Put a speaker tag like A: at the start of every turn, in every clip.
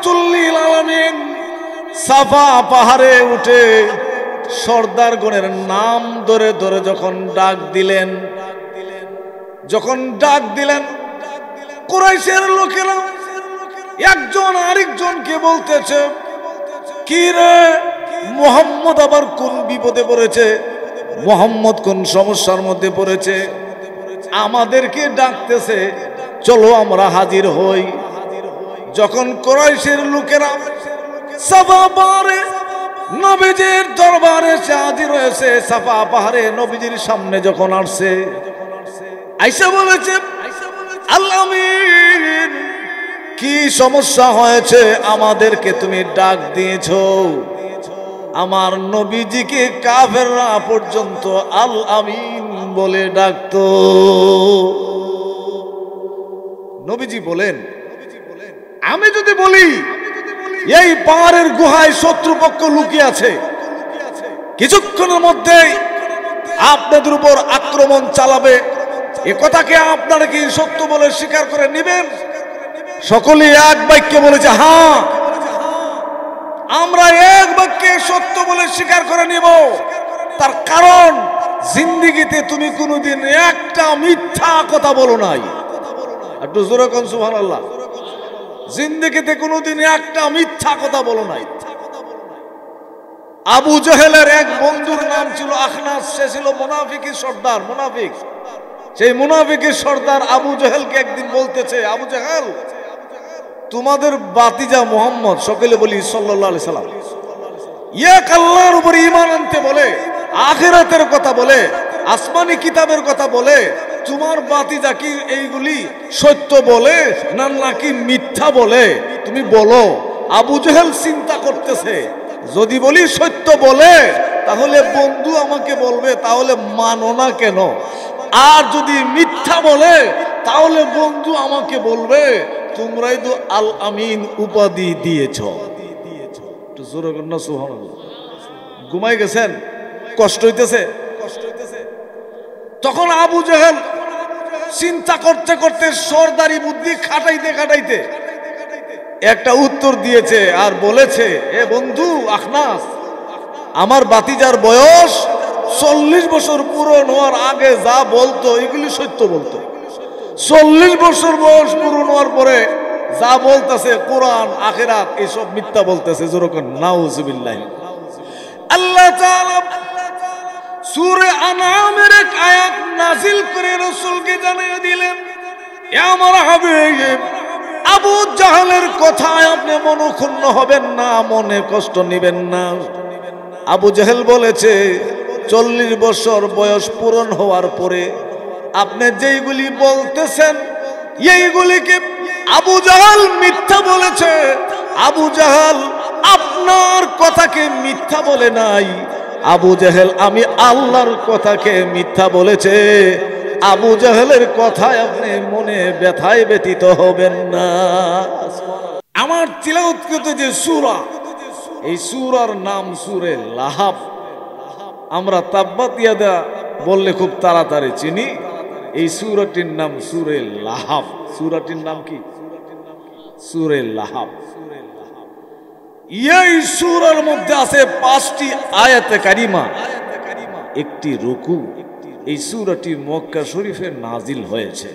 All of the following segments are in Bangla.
A: রহমাতুল্লিল আলামিন সাফা পাহাড়ে উঠে সর্দারগণের নাম ধরে ধরে যখন ডাক দিলেন, কুরাইশের লোকেরা একজন আরেকজনকে বলতেছে, কি রে মুহাম্মদ আবার কোন বিপদে পড়েছে, মুহাম্মদ কোন সমস্যার মধ্যে পড়েছে, আমাদেরকে ডাকতেছে, চলো আমরা হাজির হই। যখন কুরাইশের লোকেরা সাফা পাহাড়ে নবীজির দরবারে হাজির হয়েছে, সাফা পাহাড়ে নবীজির সামনে যখন আসছে, আয়েশা বলেছে, আল্লাহ আমিন কি সমস্যা হয়েছে, আমাদেরকে তুমি ডাক দিয়েছো? আমার নবীজিকে কাফেররা পর্যন্ত আল আমিন বলে ডাকতো। নবীজি বলেন, আমি যদি বলি এই পাহাড়ের গুহায় শত্রুপক্ষ লুকিয়ে আছে, কিছুক্ষণের মধ্যেই আপনাদের উপর আক্রমণ চালাবে, এ কথাকে আপনারা কি সত্য বলে স্বীকার করে নেবেন? সকলে এক বাক্যে বলেছে, হ্যাঁ আমরা এক বাক্যে সত্য বলে স্বীকার করে নিব। তার কারণ জিন্দেগিতে তুমি কোনোদিন একটা মিথ্যা কথা বলো নাই। একটু জোরে কোন সুবহানাল্লাহ। জিন্দেগিতে কোনোদিন একটা মিথ্যা কথা বলো নাই। আবু জেহেলের এক বন্ধুর নাম ছিল আখনাস, সে ছিল মুনাফিকের সর্দার, মুনাফিক। সেই মুনাফিকের সর্দার আবু জেহেলকে একদিন বলতেছে, আবু জেহেল তোমাদের বাতিজা মুহাম্মদ, সকলে বলি সাল্লাল্লাহু আলাইহি সাল্লাম, এক আল্লাহর উপর ঈমান আনতে বলে, আখিরাতের কথা বলে, আসমানি কিতাবের কথা বলে, তোমার বাতিজা কি এইগুলি সত্য বলে না নাকি মিথ্যা বলে তুমি বলো। আবু জেহেল চিন্তা করতেছে, যদি বলি সত্য বলে তাহলে বন্ধু আমাকে বলবে, তাহলে মানো না কেন? আর যদি মিথ্যা বলে তাহলে বন্ধু আমাকে বলবে তোমরাই তো আল আমিন উপাধি দিয়েছ। একটু জোরে বলেন না সুবহানাল্লাহ। ঘুমাই গেছেন, কষ্ট হইতেছে। তখন আবু জেহেল চিন্তা করতে করতে সরদারি বুদ্ধি খাটাইতে খাটাইতে একটা উত্তর দিয়েছে আর বলেছে, এ বন্ধু আখনাস, আমার বাতিজার বয়স 40 বছর পূরণ হওয়ার আগে যা বলতো এগুলি সত্য বলতো। 40 বছর বয়স পূরণ হওয়ার পরে যা বলতেছে কোরআন আখিরাত এসব মিথ্যা বলতেছে। যেরকম নাউজুবিল্লাহ। আল্লাহ তাআলা সূরা আনআমের এক আয়াত নাযিল করে রাসূলকে জানিয়ে দিলেন, এ আমার হাবিব, আবু জাহেলের কথায় আপনি মনক্ষুণ্ণ হবেন না, মনে কষ্ট নেবেন না। আবু জাহেল বলেছে 40 বছর বয়স পূরণ হওয়ার পরে আপনি যেইগুলি বলতেছেন এইগুলিকে আবু জাহেল মিথ্যা বলেছে। আবু জাহেল আপনার কথাকে মিথ্যা বলে নাই, আবু জাহেল আমি আল্লাহর কথাকে মিথ্যা বলেছে। আবু জাহেলের কথায় আপনি মনে ব্যথায় ব্যথিত হবেন না। আমার তিলাওয়াতকৃত যে সূরা, এই সূরার নাম সূরা লাহাব। আমরা তাব্বাত ইয়াদা বললে খুব তাড়াতাড়ি চিনি। এই সূরাটির নাম সূরা লাহাব। সূরাটির নাম কি? সূরা লাহাব। এই সূরার মধ্যে আছে 5টি আয়াতে কারিমা, একটি রুকু। এই সূরাটি মক্কা শরীফে নাজিল হয়েছে।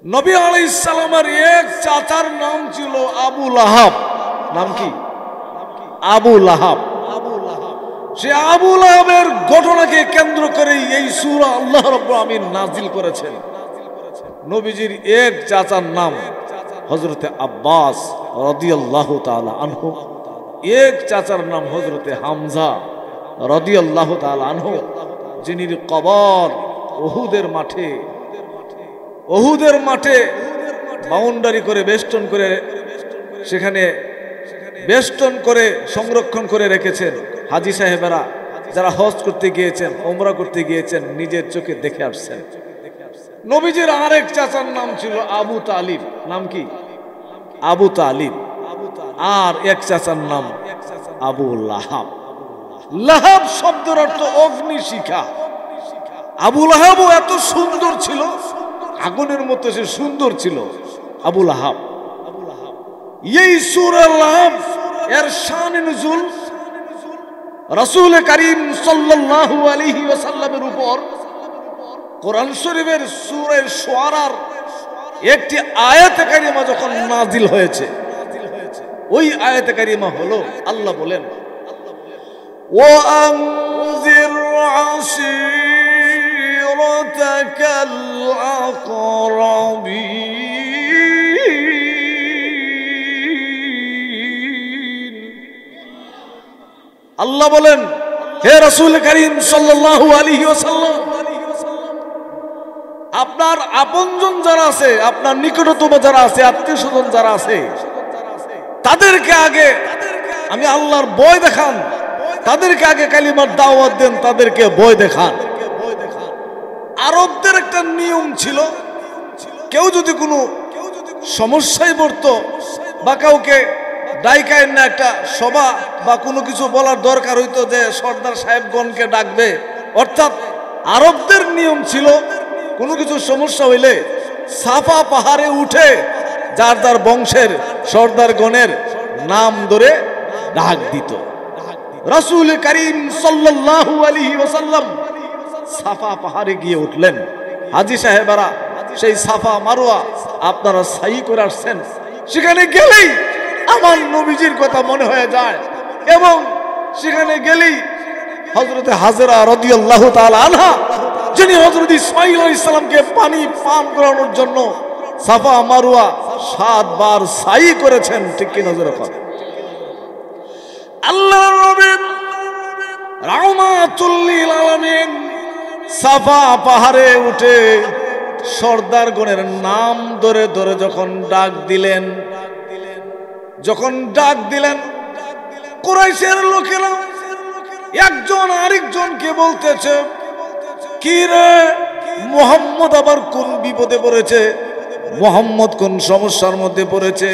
A: নবী আলাইহিস সালামের এক চাচার নাম ছিল আবু লাহাব। নাম কি? আবু লাহাব। সে আবু লাহাবের ঘটনাকে কেন্দ্র করে এই সূরা আল্লাহ রাব্বুল আমিন নাজিল করেছেন। নবীজির এক চাচার নাম হযরতে আব্বাস রাদিয়াল্লাহু তাআলা আনহু, এক চাচার নাম হযরতে হামজা রাদিয়াল্লাহু তাআলা আনহু, যিনির কবর উহুদের মাঠে বাউন্ডারি করে বেষ্টন করে সেখানে বেষ্টন করে সংরক্ষণ করে রেখেছেন। হাজী সাহেবেরা যারা হজ করতে গিয়েছেন, ওমরা করতে গিয়েছেন, নিজের চোখে দেখে আসছেন। নবীজির আরেক চাচার নাম ছিল আবু তালিব। নাম কি? আবু তালিব। আর এক চাচার নাম আবু লাহাব। লাহাব শব্দের অর্থ অগ্নিশিখা। আবু লাহাবও এত সুন্দর ছিল, আগুনের মতো সে সুন্দর ছিল আবু লাহাব। এই সূরা লাভ এর শানে নুজুল রাসূল করিম সাল্লাল্লাহু আলাইহি ওয়াসাল্লামের উপর কোরআন শরীফের সূরা শুআরার একটি আয়াতে কারিমা যখন নাজিল হয়েছে, ওই আয়াতে কারিমা হলো আল্লাহ বলেন وأنذر عشيرتك الأقربين। আল্লাহ বলেন, হে রাসূল করিম সাল্লাল্লাহু আলাইহি ওয়াসাল্লাম, আপনার আপনজন যারা আছে, আপনার নিকটতম যারা আছে, আত্মীয়স্বজন যারা আছে, তাদেরকে আগে আমি আল্লাহর ভয় দেখান, তাদেরকে আগে কালিমার দাওয়াত দেন, তাদেরকে ভয় দেখান। আরবদের একটা নিয়ম ছিল, কেউ যদি কোনো সমস্যায় পড়তো বা কাউকে ডাইকায় না একটা সভা বা কোনো কিছু বলার দরকার হইতো যে সর্দার সাহেবগণকে ডাকবে, অর্থাৎ আরবদের নিয়ম ছিল কোনো কিছু সমস্যা হইলে সাফা পাহাড়ে উঠে যার যার বংশের সর্দারগণের নাম ধরে ডাক দিত। রাসূল করিম সাল্লাল্লাহু আলাইহি ওয়াসাল্লাম সাফা পাহাড়ে গিয়ে উঠলেন। হাজী সাহেবেরা সেই সাফা মারওয়া আপনারা সাই করে আসছেন, সেখানে গেলেই আমার নবীজির কথা মনে হয়ে যায়, এবং সেখানে গেলেই হযরতে হাজরা রাদিয়াল্লাহু তাআলা আনহা, যিনি হযরত ইসমাঈল আলাইহিস সালামকে পানি পান করানোর জন্য সাফা মারওয়া 7 বার সাই করেছেন, ঠিক কি নজর রাখুন। আল্লাহর নবী রাহমাতুল লিল আলামিন সাফা পাহাড়ে উঠে সর্দারগণের নাম ধরে ধরে যখন ডাক দিলেন, কুরাইশের লোকেরা একজন আরেকজনকে বলতেছে, কি রে মুহাম্মদ আবার কোন বিপদে পড়েছে, মুহাম্মদ কোন সমস্যার মধ্যে পড়েছে,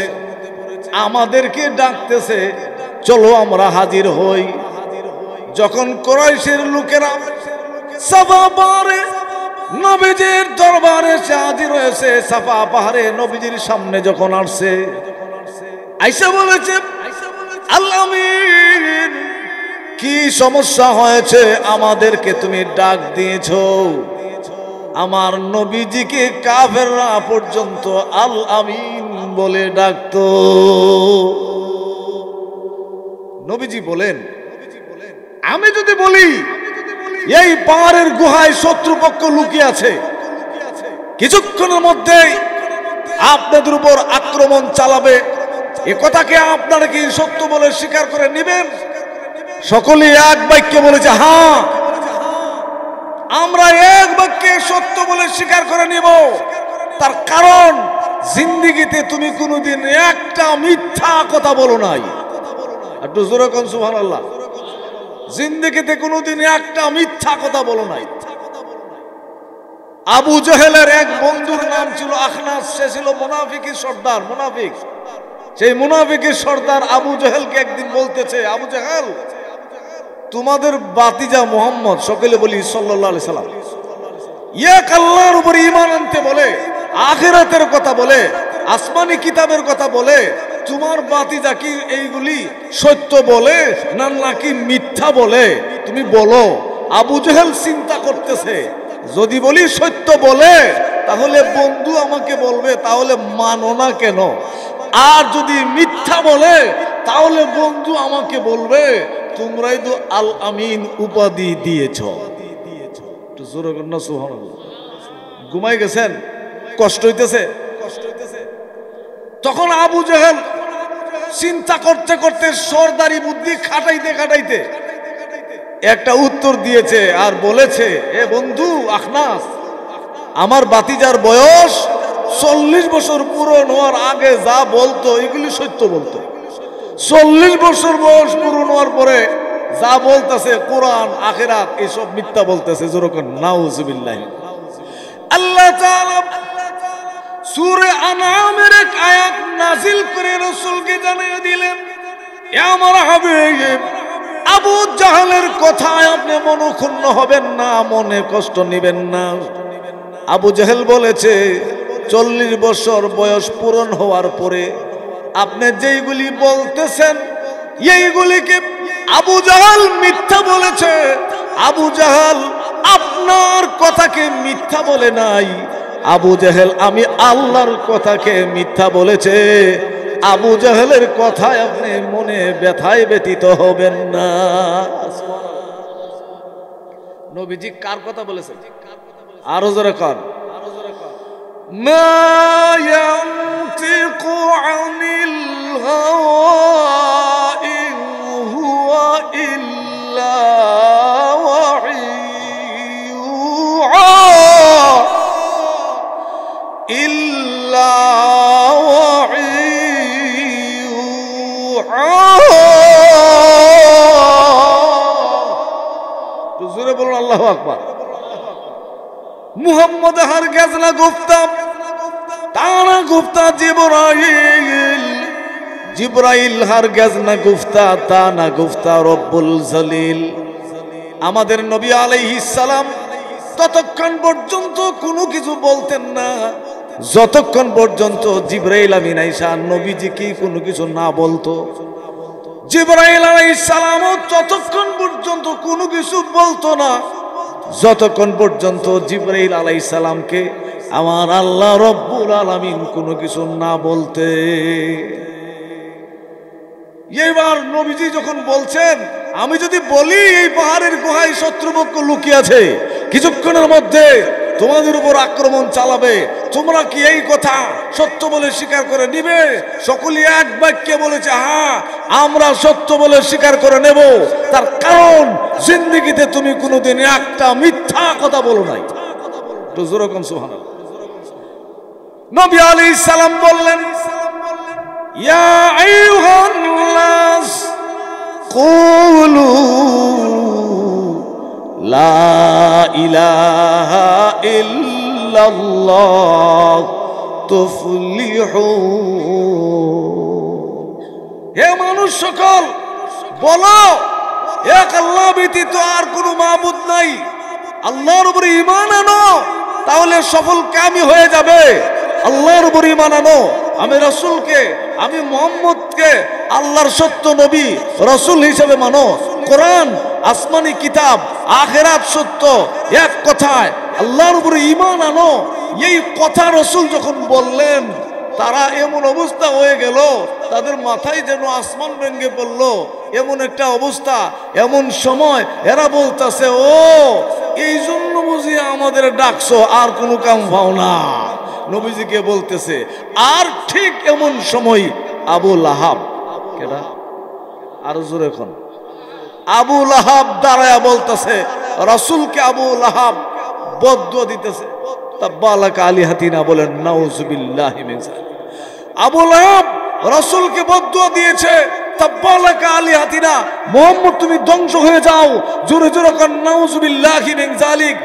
A: আমাদেরকে ডাকতেছে, চলো আমরা হাজির হই। যখন কুরাইশের লোকেরা সাফা পাহাড়ে নবীজির দরবারে হাজির হয়েছে, সাফা পাহাড়ে নবীজির সামনে যখন আসছে, আয়েশা বলেছে, আল্লাহ আমিন, কি সমস্যা হয়েছে, আমাদেরকে তুমি ডাক দিয়েছো? আমার নবীজিকে কাফেররা পর্যন্ত আল আমিন বলে ডাকতো। নবীজি বলেন, আমি যদি বলি এই পাহাড়ের গুহায় শত্রুপক্ষ লুকিয়ে আছে, কিছুক্ষণের মধ্যেই আপনাদের উপর আক্রমণ চালাবে, এ কথাকে আপনারা কি সত্য বলে স্বীকার করে নেবেন? সকলে এক বাক্যে বলেছে, হ্যাঁ, আমরা এক বাক্যে সত্য বলে স্বীকার করে নিব। তার কারণ, জিন্দেগিতে তুমি কোনোদিন একটা মিথ্যা কথা বলো নাই। একটু জোরে কোন সুবহানাল্লাহ। জিন্দেগিতে কোনোদিন একটা মিথ্যা কথা বলো নাই। আবু জেহেলের এক বন্ধুর নাম ছিল আখনাস, সে ছিল মুনাফিকের সর্দার, মুনাফিক। সেই মুনাফিকের সর্দার আবু জেহেলকে একদিন বলতেছে, আবু জেহেল, তোমাদের বাতিজা মুহাম্মদ, সকলে বলি সাল্লাল্লাহু আলাইহি সাল্লাম, এক আল্লাহর উপর ঈমান আনতে বলে, আখিরাতের কথা বলে, আসমানি কিতাবের কথা বলে, তোমার বাতিজা কি এইগুলি সত্য বলে না নাকি মিথ্যা বলে? তুমি বলো। আবু জেহেল চিন্তা করতেছে, যদি বলি সত্য বলে তাহলে বন্ধু আমাকে বলবে, তাহলে মানো না কেন? আর যদি মিথ্যা বলে তাহলে বন্ধু আমাকে বলবে তোমরাই তো আল আমিন উপাধি দিয়েছ। সুবহানাল্লাহ। ঘুমাই গেছেন, কষ্ট হইতেছে। তখন আবু জেহেল চিন্তা করতে করতে সরদারি বুদ্ধি খাটাইতে খাটাইতে একটা উত্তর দিয়েছে আর বলেছে, এ বন্ধু আখনাস, আমার বাতিজার বয়স 40 বছর পূরণ হওয়ার আগে যা বলতো এগুলি সত্য বলতো। 40 বছর বয়স পূরণ হওয়ার পরে যা বলতেছে কোরআন আখিরাত এসব মিথ্যা বলতেছে। যেরকম নাউজুবিল্লাহ। আল্লাহ তাআলা সূরা আনআমের এক আয়াত নাযিল করে রাসূলকে জানিয়ে দিলেন, এ আমার হাবিব, আবু জাহেলের কথায় আপনি মনক্ষুণ্ণ হবেন না, মনে কষ্ট নেবেন না। আবু জাহেল বলেছে 40 বছর বয়স পূরণ হওয়ার পরে আপনি যেইগুলি বলতেছেন এইগুলিকে আবু জাহাল মিথ্যা বলেছে। আবু জাহাল আপনার কথাকে মিথ্যা বলে নাই, আবু জাহেল আমি আল্লাহর কথাকে মিথ্যা বলেছে। আবু জাহেলের কথায় আপনি মনে ব্যথায় ব্যতীত হবেন না। নবীজি কার কথা বলেছেন? আরো জোরে কর। মা ইয়ানতিকু আনিল হাওয়া ইন হুয়া ইল্লা ওয়াহয়ুহা ইল্লা জোরে বলুন আল্লাহু আকবার। মুহাম্মদ হারগিজ না গুফতা, তারা গুফতা জিবরাইল হারগিজ না গুফতা, তা না গুফতা রব্বুল জলিল। আমাদের নবী আলাইহিস সালাম ততক্ষণ পর্যন্ত কোনো কিছু বলতেন না যতক্ষণ পর্যন্ত জিবরাইল আমিন আইসা নবীজিকে কোনো কিছু না বলতো। জিবরাইল আলাইহিস সালামও ততক্ষণ পর্যন্ত কোনো কিছু বলতো না যতক্ষণ পর্যন্ত জিবরাইল আলাইহিস সালামকে আমার আল্লাহ রব্বুল আলামিন কোনো কিছু না বলতে। এবার নবীজি যখন বলছেন আমি যদি বলি এই পাহাড়ের গুহায় শত্রুপক্ষ লুকিয়ে আছে, কিছুক্ষণের মধ্যে তোমাদের উপর আক্রমণ চালাবে, তোমরা কি এই কথা সত্য বলে স্বীকার করে নিবে? সকলে এক বাক্যে বলেছে হ্যাঁ আমরা সত্য বলে স্বীকার করে নেব। তার কারণ জিন্দেগিতে তুমি কোনোদিন একটা মিথ্যা কথা বলো নাই। তো যেরকম সুবহানাল্লাহ। নবী আলাইহিস সালাম বললেন ইয়া আইয়ুহান নাস কুলু লা ইলাহা ইল্লাল্লাহ তুফলিহুন। হে মানুষ সকল বলো এক আল্লাহ ব্যতীত আর কোনো মাবুদ নাই, আল্লাহর উপরে ঈমান আনো তাহলে সফল কামি হয়ে যাবে। আল্লাহর উপরে ঈমান আনো, আমি রাসূলকে আমি মুহাম্মদকে আল্লাহর সত্য নবী রাসূল হিসেবে মানো। কোরআন আসমানি কিতাব, আখিরাত সত্য, এক কথায় আল্লাহর উপরে ঈমান আনো। এই কথা রাসূল যখন বললেন তারা এমন অবস্থা হয়ে গেল তাদের মাথায় যেন আসমান ভেঙে পড়ল, এমন একটা অবস্থা। এমন সময় এরা বলতেছে ও এই জন্য বুঝি আমাদের ডাকছো, আর কোনো কাম পাও না। নবীজিকে বলতেছে। আর ঠিক এমন সময় আবু লাহাব, কেডা আর জোরে এখন, আবু লাহাব দাঁড়ায়া বলতেছে রাসূলকে। আবু লাহাব বদদুয়া দিতেছে তাব্বালাকা আলিহাতিনা, বলেন নাউযুবিল্লাহি মিন যালিক। আবু লাহাব রাসূলকে বদদুয়া দিয়েছে তাব্বালাকা আলিহাতিনা, মুহাম্মদ তুমি ধ্বংস হয়ে যাও। জোরে জোরে কান নাউযুবিল্লাহি মিন যালিক।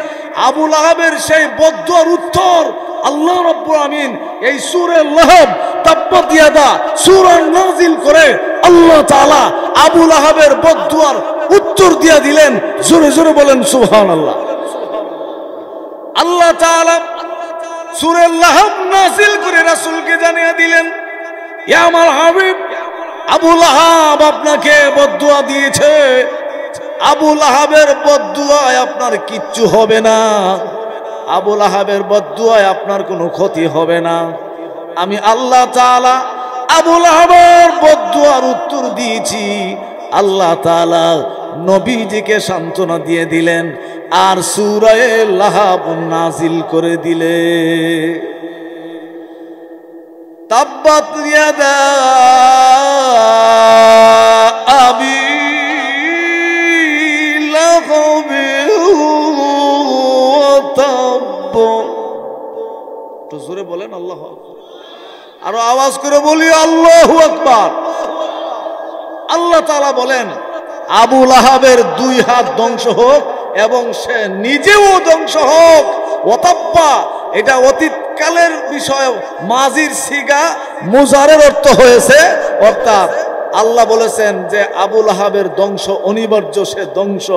A: আবু লাহাবের সেই বদদুয়ার উত্তর আল্লাহ রাব্বুল আমিন এই সূরা লাহাব তাব্বাত ইয়াদা সূরা নাযিল করে আল্লাহ তাআলা আবু লাহাবের বদদুয়ার উত্তর দিয়া দিলেন। জোরে জোরে বলেন সুবহানাল্লাহ। আল্লাহ তাআলা সূরা লাহাব নাযিল করে রাসূলকে জানিয়ে দিলেন ইয়া আমার হাবিব আবু লাহাব আপনাকে বদদুয়া দিয়েছে, আবু লাহাবের বদদুয়ায় আপনার কিচ্ছু হবে না, আবু লাহাবের বদদুয়ায় আপনার কোনো ক্ষতি হবে না। আমি আল্লাহ তাআলা আবু লাহাবের বদদুয়ার উত্তর দিয়েছি। আল্লাহ তাআলা নবীজিকে সান্ত্বনা দিয়ে দিলেন আর সূরা লাহাব নাযিল করে দিলে তাব্বাত ইয়াদা আবি লাহাব ওয়া তাব্ব। তো জোরে বলেন আল্লাহু আকবার, আরো আওয়াজ করে বলি আল্লাহু আকবার। আল্লাহ তাআলা বলেন আবু লাহাবের দুই হাত ধ্বংস হোক এবং সে নিজেও ধ্বংস হোক। ওয়াতাব্বা এটা অতীতকালের বিষয়, মাজির সিগা মুজারের অর্থ হয়েছে, অর্থাৎ আল্লাহ বলেছেন যে আবু লাহাবের ধ্বংস অনিবার্য, সে ধ্বংস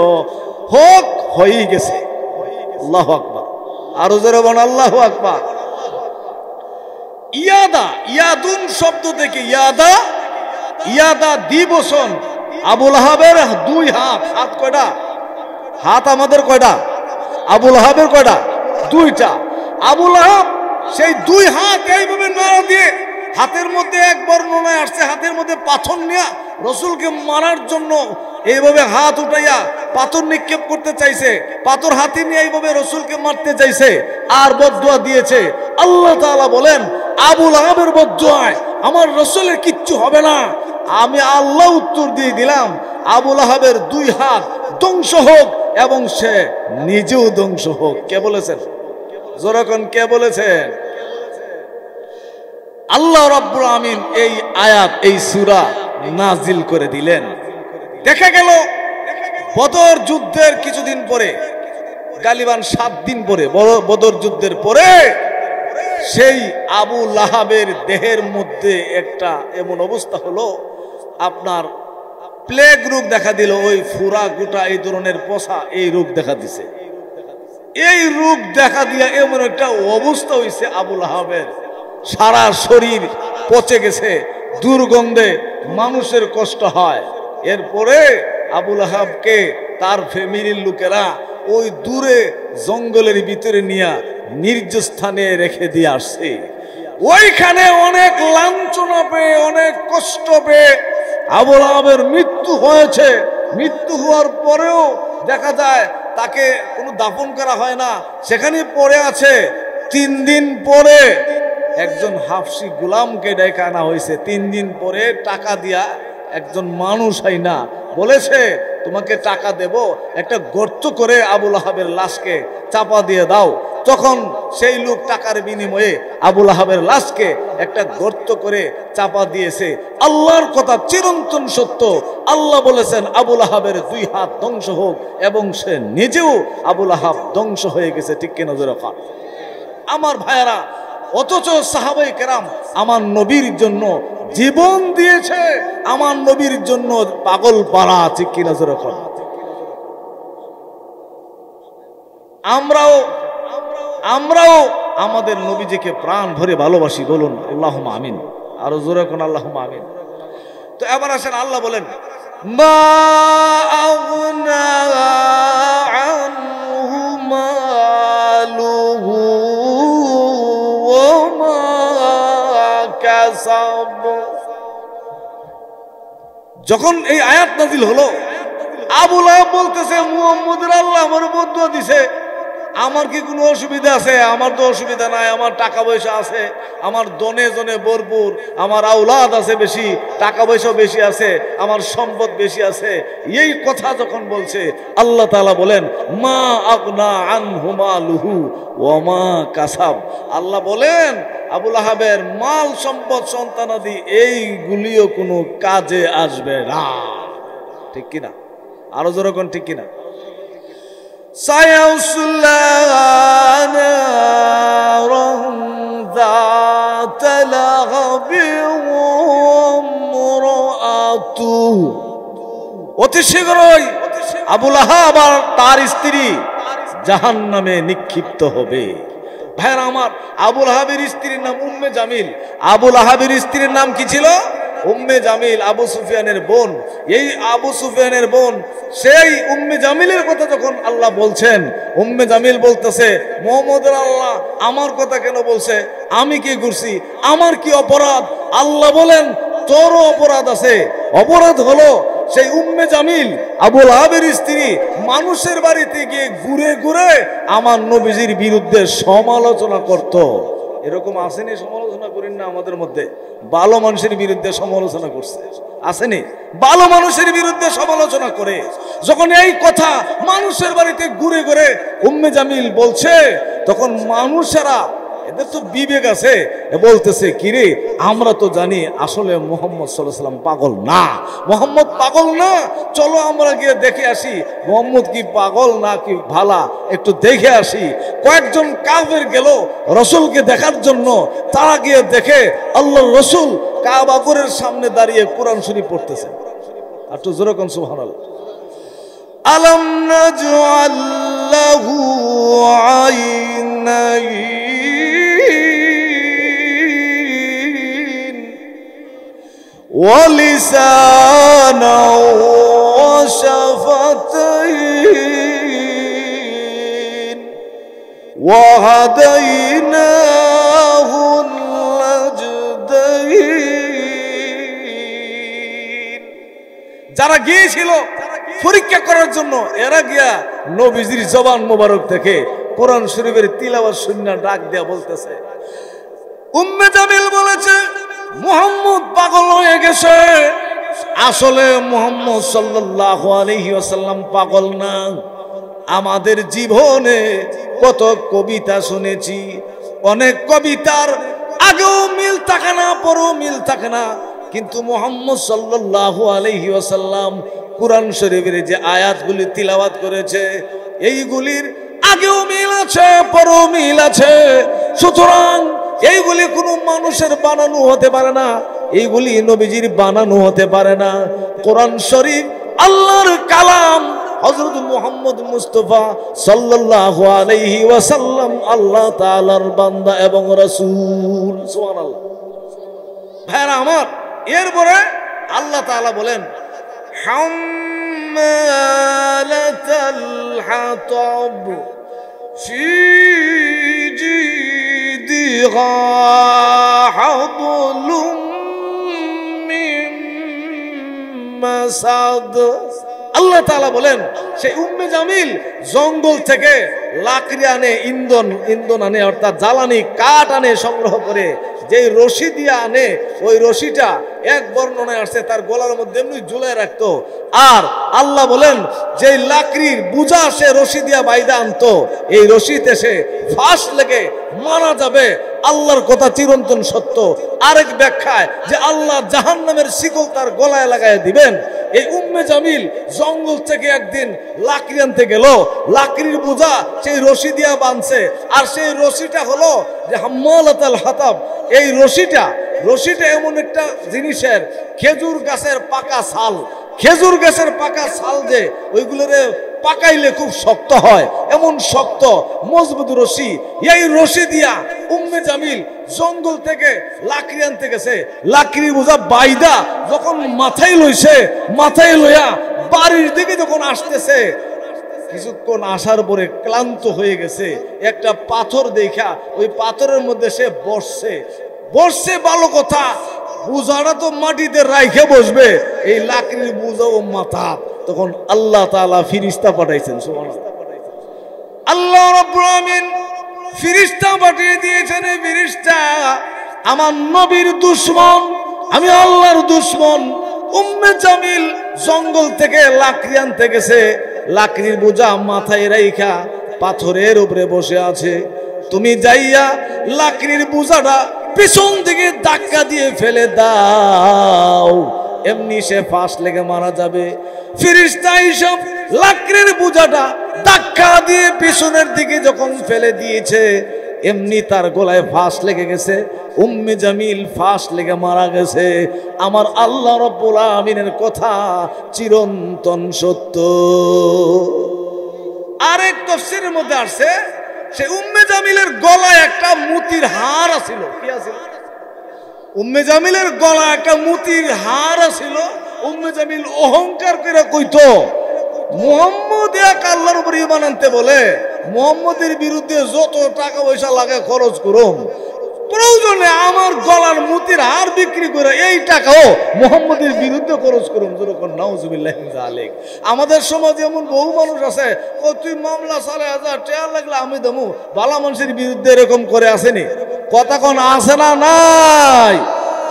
A: হোক, হয়েই গেছে। আল্লাহু আকবার, আরো জোরে বলেন আল্লাহু আকবার। ইয়াদা, ইয়াদুন শব্দ থেকে ইয়াদা, ইয়াদা দ্বিবচন। আবুল আহাবের দুই হাত। হাত কয়টা? হাত আমাদের কয়টা? আবুল আহাবের কয়টা? দুইটা। আবুল আহাব সেই দুই হাত এইভাবে নাড়া দিয়ে, হাতের মধ্যে এক বর্ণনায় আসছে হাতের মধ্যে পাথর নিয়ে রসুলকে মারার জন্য এইভাবে হাত উঠাইয়া পাথর নিক্ষেপ করতে চাইছে, পাথর হাতে নিয়ে এইভাবে রসুলকে মারতে চাইছে আর বদদুয়া দিয়েছে। আল্লাহ তাআলা বলেন, আবুল আহাবের বদদুয়ায় আমার রসুলের কিচ্ছু হবে না। আমি আল্লাহ উত্তর দিয়ে দিলাম, আবুল আহাবের দুই হাত ধ্বংস হোক এবং সে নিজেও ধ্বংস হোক। কে বলেছেন? যখন কে বলেছেন? আল্লাহ রাব্বুল আমিন এই আয়াত, এই সূরা নাজিল করে দিলেন। দেখা গেল বদর যুদ্ধের কিছুদিন পরে, গালিবান 7 দিন পরে, বদর যুদ্ধের পরে সেই আবু লাহাবের দেহের মধ্যে একটা এমন অবস্থা হলো, আপনার প্লেগ রোগ দেখা দিল। ওই ফুরা গুটা এই ধরনের পচা এই রোগ দেখা দিছে। এই রোগ দেখা দিয়া এমন একটা অবস্থা হয়েছে আবু লাহাবের, সারা শরীর পচে গেছে, দুর্গন্ধে মানুষের কষ্ট হয়। এরপরে আবু লাহাবকে তার ফ্যামিলির লোকেরা ওই দূরে জঙ্গলের ভিতরে নিয়ে নির্জন স্থানে রেখে দিয়ে আসছে। ওইখানে অনেক লাঞ্ছনা পেয়ে, অনেক কষ্ট পেয়ে আবু লাহাবের মৃত্যু হয়েছে। মৃত্যু হওয়ার পরেও দেখা যায় তাকে কোনো দাফন করা হয় না, সেখানে পড়ে আছে। 3 দিন পরে একজন হাফসি গোলামকে ডেকে আনা হয়েছে। 3 দিন পরে টাকা দিয়া একজন মানুষ আইনা বলেছে, তোমাকে টাকা দেব, একটা গর্ত করে আবু লাহাবের লাশকে চাপা দিয়ে দাও। তখন সেই লোক টাকার বিনিময়ে আবু লাহাবের লাশকে একটা গর্ত করে চাপা দিয়েছে। আল্লাহর কথা চিরন্তন সত্য। আল্লাহ বলেছেন আবু লাহাবের 2 হাত ধ্বংস হোক এবং সে নিজেও আবু লাহাব ধ্বংস হয়ে গেছে। ঠিক কিনা জোরে বলেন? আমার ভাইয়েরা, অথচ সাহাবায়ে কেরাম আমার নবীর জন্য জীবন দিয়েছে, আমার নবীর জন্য পাগল পারা। ঠিক কিনা জোরে বলেন? আমরাও আমাদের নবীজিকে প্রাণ ভরে ভালোবাসি। বলুন আল্লাহুম্মা আমিন। আরো জোরে কোন আল্লাহুম্মা আমিন। তো এবার আসেন, আল্লাহ বলেন, মা আগনা আনহু মালুহু ওয়া মা কাসাব। যখন এই আয়াত নাযিল হলো, আবু লাহাব বলতেছে, মুহাম্মদের আল্লাহ আমার বদদুয়া দিছে, আমার কি কোনো অসুবিধা আছে? আমার তো অসুবিধা নাই, আমার টাকা পয়সা আছে, আমার দনে জনে ভরপুর, আমার আওলাদ আছে বেশি, টাকা পয়সাও বেশি আছে, আমার সম্পদ বেশি আছে। এই কথা যখন বলছে, আল্লাহ তাআলা বলেন, মা আগনা আনহু মালুহু ওয়া মা কাসাব। আল্লাহ বলেন আবু লাহাবের মাল সম্পদ সন্তানাদি এইগুলিও কোনো কাজে আসবে না। ঠিক কিনা? আরো যেরকম ঠিক কিনা? سيصلى نارا ذات لهب وامرأته। অতি শীঘ্রই আবু লাহাব আর তার স্ত্রী জাহান্নামে নিক্ষিপ্ত হবে। ভাইরা আমার, আবু লাহাবের স্ত্রীর নাম উম্মে জামিল। আবু লাহাবের স্ত্রীর নাম কি ছিল? উম্মে জামিল, আবু সুফিয়ানের বোন। এই আবু সুফিয়ানের বোন, সেই উম্মে জামিলের কথা যখন আল্লাহ বলছেন, উম্মে জামিল বলতেছে, মুহাম্মদের আল্লাহ আমার কথা কেন বলছে? আমি কি করছি? আমার কি অপরাধ? আল্লাহ বলেন, তোরও অপরাধ আছে। অপরাধ হলো সেই উম্মে জামিল আবু লাহাবের স্ত্রী মানুষের বাড়িতে গিয়ে ঘুরে ঘুরে আমার নবীজির বিরুদ্ধে সমালোচনা করত। এরকম আসেনি? সমালোচনা করেন না আমাদের মধ্যে? ভালো মানুষের বিরুদ্ধে সমালোচনা করছে, আসেনি? ভালো মানুষের বিরুদ্ধে সমালোচনা করে যখন এই কথা মানুষের বাড়িতে ঘুরে ঘুরে উম্মে জামিল বলছে, তখন মানুষেরা, এদের তো বিবেক আছে, বলতেছে, কিরে আমরা তো জানি আসলে মুহাম্মদ সাল্লাল্লাহু আলাইহি ওয়াসাল্লাম পাগল না, মুহাম্মদ পাগল না, চলো আমরা গিয়ে দেখে আসি মুহাম্মদ কি পাগল না কি ভালা, একটু দেখে আসি। কয়েকজন কাফের গেল রাসূলকে দেখার জন্য। তারা গিয়ে দেখে আল্লাহর রাসূল কাবা ঘরের সামনে দাঁড়িয়ে কোরআন শরীফ পড়তেছে। আর তো জোরে কোন সুবহানাল্লাহ। আলাম নাজআল লাহু আইনাইন ওয়ালিসানা ওয়াশাফাতাইন ওয়াহাদাইনাহুল নাজদাইন। যারা গিয়েছিল পরীক্ষা করার জন্য, এরা গিয়া নবীজির জবান মোবারক থেকে কোরআন শরীফের তিলাওয়াত শুনে ডাক দেয়া বলতেছে, উম্মে জামিল বলেছে মুহাম্মদ পাগল হয়ে গেছে। আসলে মুহাম্মদ সাল্লাল্লাহু আলাইহি ওয়াসাল্লাম পাগল না। আমাদের জীবনে কত কবিতা শুনেছি, অনেক কবিতার আগেও মিল থাকে না, পরেও মিল থাকে না, কিন্তু মুহাম্মদ সাল্লাল্লাহু আলাইহি ওয়াসাল্লাম কুরআন শরীফের যে আয়াতগুলি তিলাওয়াত করেছে, এইগুলির আগেও মিল আছে, পরেও মিল আছে। সুতরাং এইগুলি কোনো মানুষের বানানো হতে পারে না, এইগুলি নবীজির বানানো হতে পারে না। কোরআন শরীফ আল্লাহর কালাম, হযরত মুহাম্মদ মুস্তাফা সাল্লাল্লাহু আলাইহি ওয়াসাল্লাম আল্লাহ তাআলার বান্দা এবং রাসূল। সুবহানাল্লাহ। ভাইরা আমার, এরপরে আল্লাহ তাআলা বলেন হাম্মালাতাল হাতাব ফি জিদিহা হাবলুম মিন মাসাদ। আল্লাহ তাআলা বলেন সেই উম্মে জামিল জঙ্গল থেকে লাকড়ি আনে, ইন্ধন আনে, অর্থাৎ জ্বালানি কাঠ আনে সংগ্রহ করে, যেই রশি দিয়ে আনে ওই রশিটা এক বর্ণনায় আসছে তার গলার মধ্যে এমনি ঝুলায় রাখতো। আর আল্লাহ বলেন যেই লাকড়ির বোঝা সে রশি দিয়া বাইদা আনতো, এই রশিতে সে ফাঁস লেগে মারা যাবে। আল্লাহর কথা চিরন্তন সত্য। আরেক ব্যাখ্যায় যে আল্লাহ জাহান্নামের শিকল তার গলায় লাগায় দিবেন। এই উম্মে জামিল জঙ্গল থেকে একদিন লাকড়ি আনতে গেল, লাকড়ির বোঝা সেই রশি দিয়া বাঁধছে, আর সেই রশিটা হলো যে হাম্মালাতাল হাতাব। এই রশিটা এমন একটা জিনিসের, খেজুর গাছের পাকা ছাল, খেজুর গাছের পাকা ছাল যে ওইগুলোরে পাকাইলে খুব শক্ত হয়, এমন শক্ত মজবুত রশি। এই রশি দিয়া উম্মে জামিল জঙ্গল থেকে লাকড়ি আনতে গেছে। লাকড়ি বোঝা বাইদা যখন মাথায় লইছে, মাথায় লইয়া বাড়ির দিকে যখন আসতেছে, কিছুক্ষণ আসার পরে ক্লান্ত হয়ে গেছে। একটা পাথর দেখা ওই পাথরের মধ্যে সে বসছে ভালো কথা, বোঝাটা তো মাটিতে রাইখে বসবে, এই লাকড়ির বোঝা ও মাথা। তখন আল্লাহ তাআলা ফিরিস্তা পাঠাইছেন। সুবহানাল্লাহ। আল্লাহ রাব্বুল আমিন ফিরিস্তা পাঠিয়ে দিয়েছেন। এই ফিরিস্তা আমার নবীর দুশমন, আমি আল্লাহর দুশমন। উম্মে জামিল জঙ্গল থেকে লাকড়ি আনতে গেছে, লাকড়ির বোঝা মাথায় রাইখা পাথরের উপরে বসে আছে। তুমি যাইয়া লাকড়ির বোঝাটা পিছন থেকে ধাক্কা দিয়ে ফেলে দাও, এমনি সে ফাঁস লেগে মারা যাবে। ফিরিস্তা হিসাব লাকড়ির বোঝাটা ধাক্কা দিয়ে পিছনের দিকে যখন ফেলে দিয়েছে, এমনি তার গলায় ফাঁস লেগে গেছে। উম্মে জামিল ফাঁস লেগে মারা গেছে। আমার আল্লাহ রাব্বুল আমিনের কথা চিরন্তন সত্য। আরেক তাফসীরের মধ্যে আসছে সে উম্মে জামিলের গলায় একটা মুতির হার আছিল। কি আছিল? উম্মে জামিলের গলায় একটা মুতির হার আছিল। উম্মে জামিল অহংকার করে কইতো, মুহাম্মদ এক আল্লাহর উপর ঈমান আনতে বলে, মুহাম্মদের বিরুদ্ধে যত টাকা পয়সা লাগে খরচ করুম, প্রয়োজনে আমার গলার মুতির হার বিক্রি করে এই টাকাও মুহাম্মদের বিরুদ্ধে খরচ করুম। যেরকম নাউজুবিল্লাহি মিন যালিক। আমাদের সমাজে এমন বহু মানুষ আছে, ও তুই মামলা ৪০০০ টাকা লাগলে আমি দেবো, ভালো মানুষের বিরুদ্ধে এরকম করে আসেনি। কথা কোন আছে না নাই?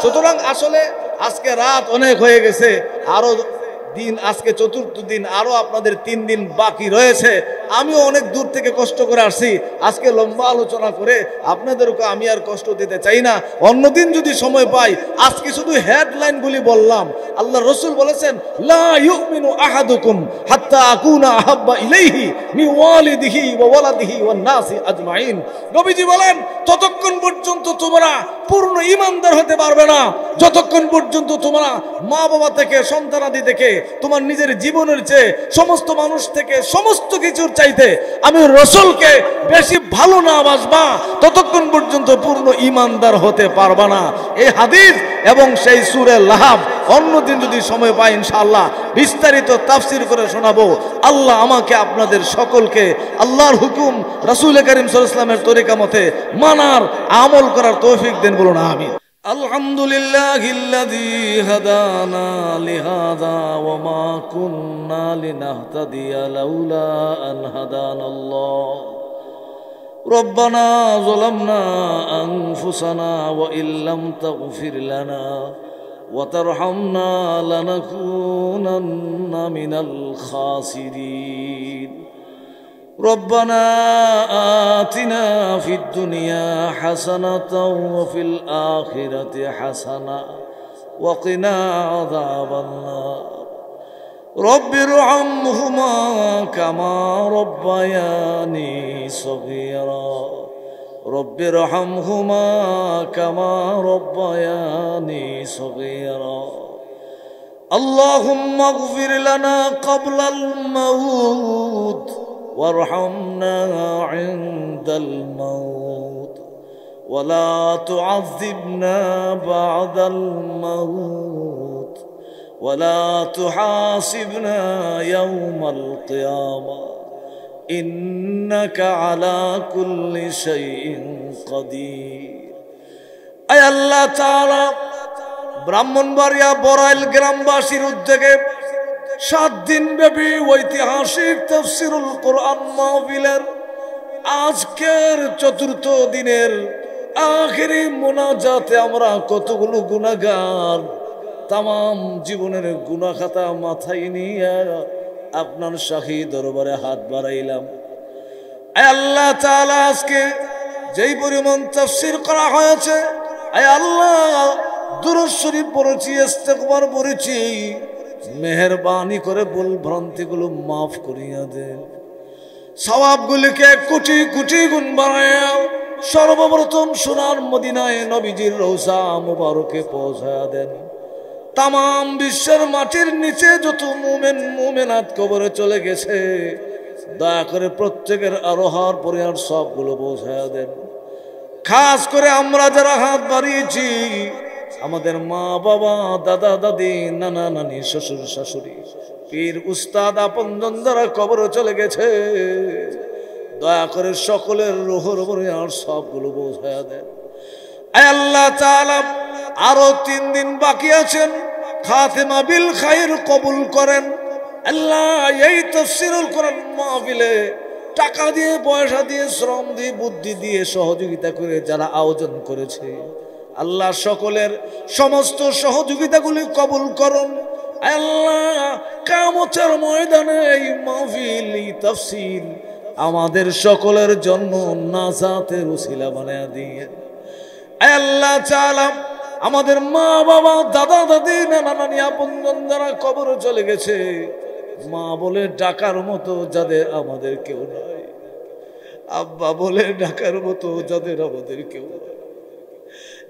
A: সুতরাং আসলে আজকে রাত অনেক হয়ে গেছে, আরো দিন, আজকে চতুর্থ দিন, আরো আপনাদের 3 দিন বাকি রয়েছে। আমিও অনেক দূর থেকে কষ্ট করে আসছি, আজকে লম্বা আলোচনা করে আপনাদেরকে আমি আর কষ্ট দিতে চাই না। অন্যদিন যদি সময় পাই, আজকে শুধু হেডলাইনগুলি বললাম। আল্লাহ রসুল বলেছেন, লা ইউমিনু আহাদুকুম হাত্তা আকুনা আহাব্বা ইলাইহি মিন ওয়ালিদিহি ওয়া ওয়ালাদিহি ওয়ান নাসি আজমাইন। নবীজি বলেন, ততক্ষণ পর্যন্ত তোমরা পূর্ণ ঈমানদার হতে পারবে না যতক্ষণ পর্যন্ত তোমরা মা বাবা থেকে, সন্তানাদি থেকে, তোমার নিজের জীবনের চেয়ে, সমস্ত মানুষ থেকে, সমস্ত কিছুর চাইতে আমি রাসূলকে বেশি ভালো না বাসবা, ততক্ষণ পর্যন্ত পূর্ণ ঈমানদার হতে পারবা না। এই হাদিস এবং সেই সূরা লাহাব অন্যদিন যদি সময় পাই ইনশাআল্লাহ বিস্তারিত তাফসীর করে শোনাবো। আল্লাহ আমাকে আপনাদের সকলকে আল্লাহর হুকুম রাসূল করিম সাল্লাল্লাহু আলাইহি ওয়াসাল্লামের তরিকা মতে মানার আমল করার তৌফিক দেন, বলুন আমিন। আলহামদুলিল্লাহিল্লাযী হাদানা লিহাযা ওয়া মা কুন্না লিনাহতাদিয়া লাউলা আন হাদানাল্লাহ। রব্বানা যালামনা আনফুসানা ওয়া ইল্লাম তাগফির লানা ওয়া তারহামনা লানাকুনান্না মিনাল খাসিরিন। ربنا آتنا في الدنيا حسنة وفي الآخرة حسنة وقنا عذاب النار رب ارحمهما كما ربياني صغيرا رب ارحمهما كما ربياني صغيرا اللهم اغفر لنا قبل الموت وارحمنا عند الموت ولا تعذبنا بعد الموت ولا تحاسبنا يوم القيامة إنك على كل شيء قدير। أي الله تعالى ব্রাহ্মণবাড়িয়া বড়াইল গ্রামবাসীর উদ্যোগে 7 দিন ব্যাপী ঐতিহাসিক তাফসীরুল কোরআন মাহফিলের আজকের 4র্থ দিনের আখেরি মোনাজাতে আমরা কতগুলো গুনাহগার তামাম জীবনের গুনাহ খাতা মাথায় নিয়ে আপনার শাহী দরবারে হাত বাড়াইলাম। আয় আল্লাহ তাআলা আজকে যেই পরিমাণ তাফসীর করা হয়েছে, আয় আল্লাহ দুরূদ শরীফ পড়েছি, ইস্তেগফার পড়েছি, মেহেরবানি করে ভুল ভ্রান্তিগুলো মাফ করিয়া দেন, সওয়াবগুলিকে কোটি কোটি গুণ বাড়ায়া সর্বপ্রথম সোনার মদিনায় নবীজির রওজা মুবারকে পৌঁছায়া দেন। তামাম বিশ্বের মাটির নিচে যত মুমিন মুমিনাত কবরে চলে গেছে, দয়া করে প্রত্যেকের আরোহার পরিহার সবগুলো পৌঁছায়া দেন। খাস করে আমরা যারা হাত বাড়িয়েছি, আমাদের মা বাবা দাদা দাদি নানা নানি শ্বশুর শাশুড়ি পীর উস্তাদ আপনজন যারা কবরে চলে গেছে, দয়া করে সকলের রুহের উপরে আর সবগুলো বোঝায়া দেন। আয় আল্লাহ তাআলা আরো 3 দিন বাকি আছেন, খাতেমা বিল খাইর কবুল করেন। আল্লাহ এই তাফসীরুল কোরআন মাহফিলে টাকা দিয়ে পয়সা দিয়ে শ্রম দিয়ে বুদ্ধি দিয়ে সহযোগিতা করে যারা আয়োজন করেছে, আল্লাহ সকলের সমস্ত সহযোগিতাগুলি কবুল করুন। আল্লাহ কিয়ামতের ময়দানে এই মাহফিল এই তাফসীর আমাদের সকলের জন্য নাজাতের উসিলা বানায়া দিয়েন। আল্লাহ তাআলা আমাদের মা বাবা দাদা দাদি নানা নানি আপনজন যারা কবরে চলে গেছে, মা বলে ডাকার মতো যাদের আমাদের কেউ নাই, আব্বা বলে ডাকার মতো যাদের আমাদের কেউ নাই,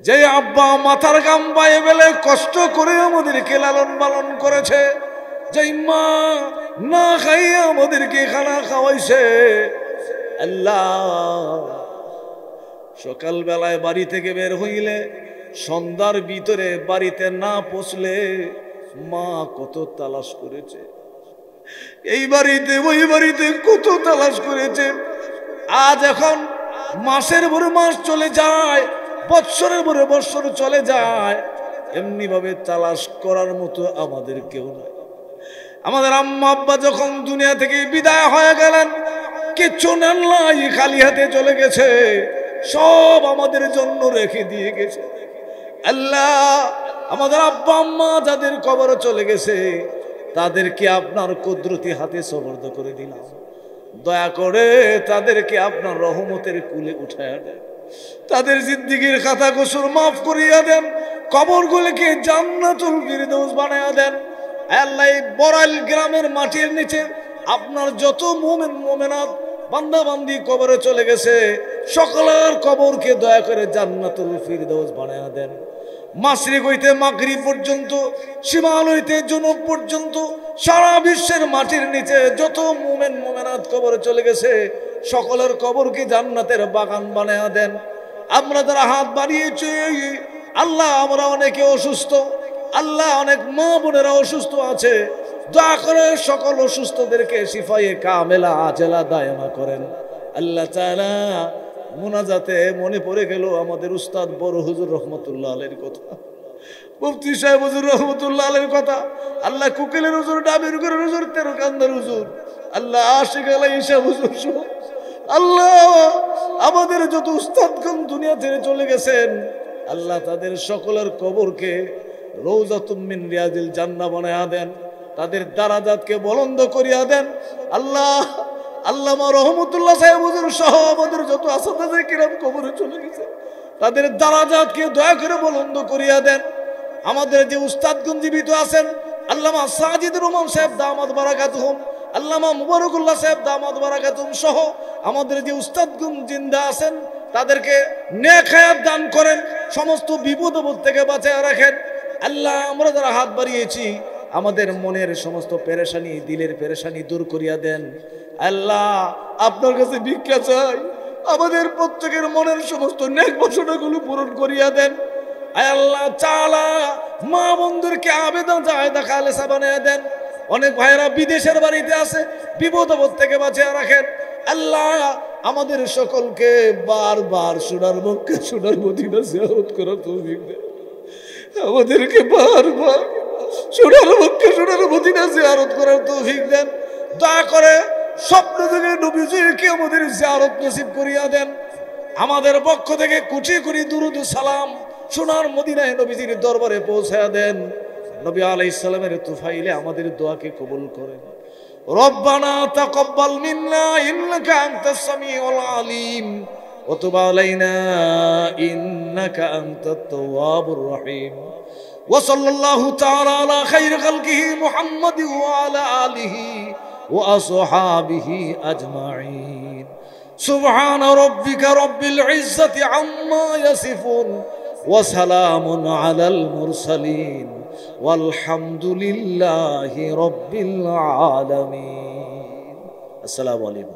A: যে আব্বা মাথার গাম পায়ে বেলে কষ্ট করে আমাদেরকে লালন পালন করেছে, যেই মা না খাইয়ে আমাদেরকে খানা খাওয়াইছে, আল্লাহ সকাল বেলায় বাড়ি থেকে বের হইলে সন্ধ্যার ভিতরে বাড়িতে না পৌঁছলে মা কত তালাশ করেছে, এই বাড়িতে ওই বাড়িতে কত তালাশ করেছে। আজ এখন মাসের পরে মাস চলে যায়, বৎসরের পরে বৎসর চলে যায়, এমনি ভাবে তালাশ করার মতো আমাদের কেউ নাই। আমাদের আম্মা আব্বা যখন দুনিয়া থেকে বিদায় হয়ে গেলেন, কিচ্ছু নেন নাই, খালি হাতে চলে গেছে, সব আমাদের জন্য রেখে দিয়ে গেছে। আল্লাহ আমাদের আব্বা আম্মা যাদের কবরে চলে গেছে, তাদেরকে আপনার কুদরতি হাতে সুপর্দ করে দিলাম। দয়া করে তাদেরকে আপনার রহমতের কুলে উঠায়া দেন, তাদের জিন্দেগীর খাতা কসুর মাফ করিয়া দেন, কবরগুলিকে জান্নাতুল ফিরদৌস বানায়া দেন। আল্লাহ বড়াইল গ্রামের মাটির নিচে আপনার যত মুমিন মুমিনাত বান্দা বান্দি কবরে চলে গেছে, সকলের কবরকে দয়া করে জান্নাতুল ফিরদৌস বানায়া দেন। মাশরিক হইতে মাগরিব পর্যন্ত, শিমাল হইতে জুনুব পর্যন্ত সারা বিশ্বের মাটির নিচে যত মুমিন মুমিনাত কবরে চলে গেছে, সকলের কবরকে জান্নাতের বাগান বানায়া দেন। আমরা যারা হাত বাড়িয়েছি, আল্লাহ আমরা অনেকে অসুস্থ, আল্লাহ অনেক মা বোনেরা অসুস্থ আছে, দোয়া করে সকল অসুস্থদেরকে শিফায়ে কামেলা আজেলা দায়মা করেন। আল্লাহ তাআলা মুনাজাতে মনে পড়ে গেল আমাদের উস্তাদ বড় হুজুর রহমতুল্লাহ আলাইহির কথা, মুফতি সাহেব হুজুর রহমতুল্লাহ আলাইহির কথা, আল্লাহ কুকিলের হুজুর, ডাবির করে হুজুর, তেরকান্দার হুজুর, আল্লাহ আশিক আলাই ঈশা হুজুর, আল্লাহ আমাদের যত উস্তাদগণ দুনিয়া ছেড়ে চলে গেছেন, আল্লাহ তাদের সকলের কবরকে রওজাতুম মিন রিয়াজিল জান্নাহ বানায়া দেন, তাদের দারাজাতকে বুলন্দ করিয়া দেন। আল্লাহ আল্লামা রহমতুল্লাহ সাহেব হুজুর সহ আমাদের যত আসাদায়ে কিরাম কবরে চলে গেছে, তাদের দারাজাতকে দয়া করে বুলন্দ করিয়া দেন। আমাদের যে উস্তাদগণ জীবিত আছেন, আল্লামা সাজিদুর রহমান সাহেব দামাত বারাকাতুহুম, আল্লামা মুবারকুল্লাহ সাহেব দামাত বারাকাতুহুম সহ আমাদের যে উস্তাদগণ জিন্দা আছেন, তাদেরকে নেক হায়াত দান করেন, সমস্ত বিপদ আপদ থেকে বাঁচিয়ে রাখেন। আল্লাহ আমরা যারা হাত বাড়িয়েছি, আমাদের মনের সমস্ত পেরেশানি, দিলের পেরেশানি দূর করিয়া দেন। আল্লাহ আপনার কাছে ভিক্ষা চাই, আমাদের প্রত্যেকের মনের সমস্ত নেক বাসনাগুলো পূরণ করিয়া দেন। আল্লাহ তাআলা মা বন্ধুদেরকে আবেদন জায়েদা খালেসা বানিয়ে দেন। অনেক ভাইরা বিদেশের বাড়িতে আছে, বিপদ আপদ থেকে বাঁচিয়ে রাখেন। আল্লাহ আমাদের সকলকে বারবার সোনার মক্কা সোনার মদিনা জিয়ারত করার তৌফিক দেন। আমাদেরকে বারবার সোনার মক্কা সোনার মদিনা জিয়ারত করার তৌফিক দেন। দয়া করে স্বপ্ন থেকে নবীজিকে আমাদের জিয়ারত নসিব করিয়া দেন। আমাদের পক্ষ থেকে কুচি কুচি দুরুদ সালাম সোনার মদিনায় নবীজির দরবারে পৌঁছায়া দেন। নবী আলাইহিস সালামের তুফাইলে আমাদের দোয়াকে কবুল করেন। রব্বানা তাকাব্বাল মিন্না ইন্নাকা আনতাস সামিউল আলিম ওয়া তুব আলাইনা ইন্নাকা আনতাত তাওয়াবুর রহিম। ওয়া সাল্লাল্লাহু তাআলা আলা খায়রি খালকিহি মুহাম্মাদ ওয়া আলা আলিহি ওয়া আসহাবিহি আজমাইন। সুবহান রাব্বিকা রাব্বিল ইজ্জাতি আম্মা ইয়াসিফুন ওয়া সালামুন আলাল মুরসালিন ওয়ালহামদুলিল্লাহি রাব্বিল আলামিন। আসসালামু আলাইকুম।